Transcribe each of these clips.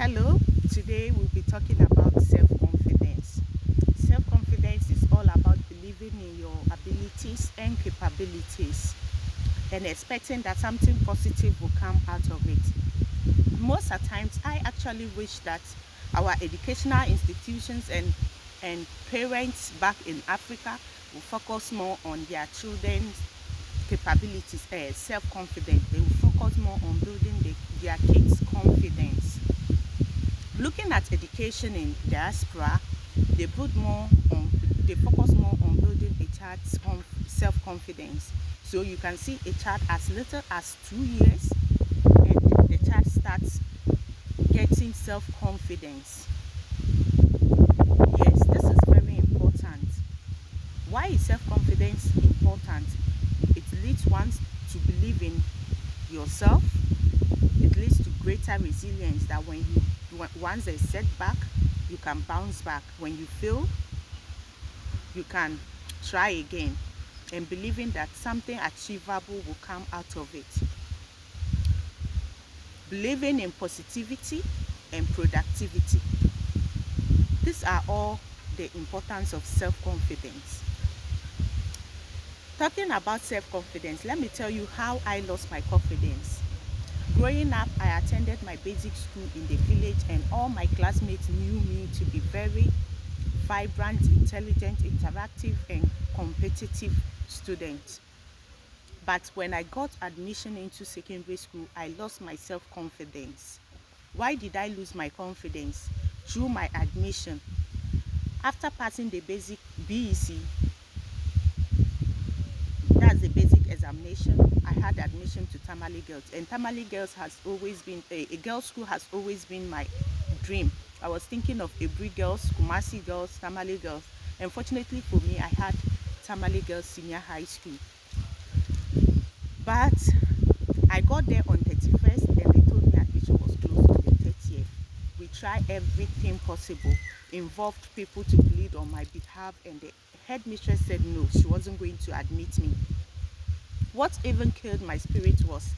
Hello, today we'll be talking about self-confidence. Self-confidence is all about believing in your abilities and capabilities and expecting that something positive will come out of it. Most of the times, I actually wish that our educational institutions and parents back in Africa will focus more on their children's capabilities, self-confidence. They will focus more on building their kids' confidence. Looking at education in diaspora, they put more on they focus more on building a child's self-confidence. So you can see a child as little as 2 years and the child starts getting self-confidence. Yes, this is very important. Why is self-confidence important? It leads one to believe in yourself. It leads to greater resilience, that once there's setback, you can bounce back. When you fail, you can try again, and believing that something achievable will come out of it. Believing in positivity and productivity. These are all the importance of self-confidence. Talking about self-confidence, let me tell you how I lost my confidence. Growing up, I attended my basic school in the village, and all my classmates knew me to be very vibrant, intelligent, interactive, and competitive student. But when I got admission into secondary school, I lost my self-confidence. Why did I lose my confidence? Through my admission. After passing the basic BEC, that's the basic examination, I had admission to Tamale Girls, and Tamale Girls has always been a girls' school has always been my dream. I was thinking of Ebri Girls, Kumasi Girls, Tamale Girls. Unfortunately for me, I had Tamale Girls Senior High School. But I got there on 31st, and they told me admission was closed on the 30th. We tried everything possible, involved people to plead on my behalf, and the headmistress said no, she wasn't going to admit me. What even killed my spirit was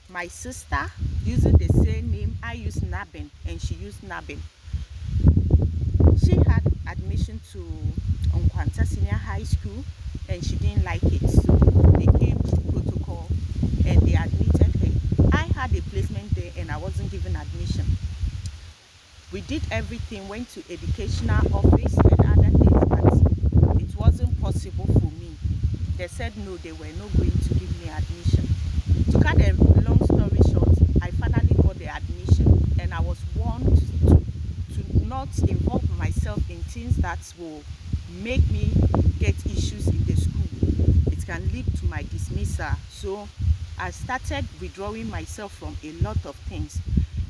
my sister using the same name I used, Nabin, and she used Nabin. She had admission to Onkwanta Senior High School, and she didn't like it, so they came to protocol and they admitted her. I had a placement there and I wasn't given admission. We did everything, went to educational office and other things, but it wasn't possible for me. They said no, they were not going to give me admission. To cut a long story short, I finally got the admission, and I was warned to not involve myself in things that will make me get issues in the school. It can lead to my dismissal. So I started withdrawing myself from a lot of things.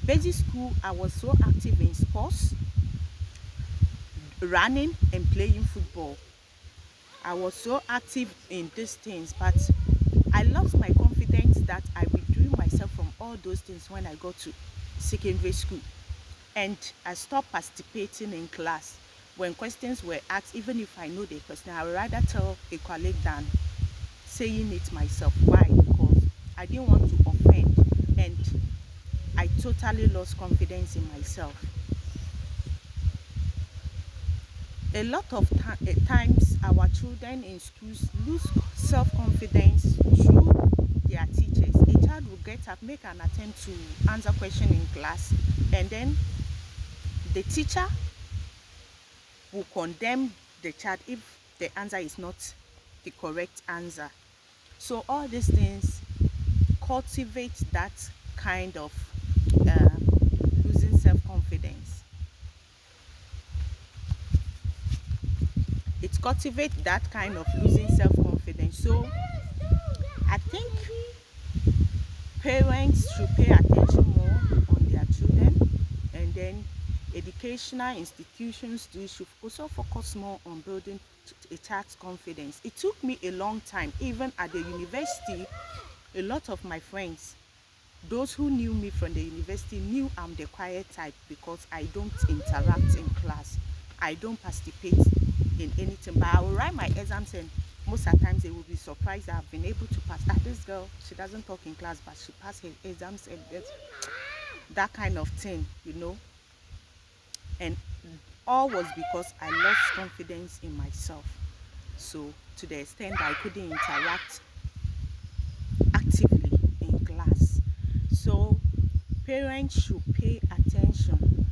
Basic school, I was so active in sports, running and playing football. I was so active in these things, but I lost my confidence that I withdrew myself from all those things when I got to secondary school. And I stopped participating in class. When questions were asked, even if I know the question, I would rather tell a colleague than saying it myself. Why? Because I didn't want to offend, and I totally lost confidence in myself. A lot of times our children in schools lose self-confidence through their teachers. A child will get up, make an attempt to answer question in class, and then the teacher will condemn the child if the answer is not the correct answer. So all these things cultivate that kind of uh, losing self-confidence. It cultivates that kind of losing self-confidence. So I think parents should pay attention more on their children, and then educational institutions too should also focus more on building a child's confidence. It took me a long time. Even at the university, a lot of my friends, those who knew me from the university, knew I'm the quiet type because I don't interact in class. I don't participate in anything, but I will write my exams, and most of the times they will be surprised that I've been able to pass. This girl, she doesn't talk in class, but she passed her exams, and that kind of thing, you know. And all was because I lost confidence in myself. So to the extent that I couldn't interact actively in class. So parents should pay attention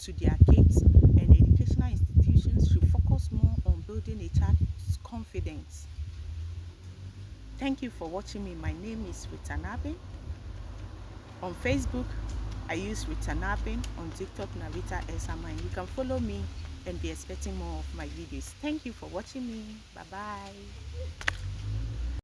to their kids, and educational institutions should focus more on building a child's confidence. Thank you for watching me. My name is Rita Nabin. On Facebook, I use Rita Nabin. On TikTok, Narita Esama. You can follow me and be expecting more of my videos. Thank you for watching me. Bye bye.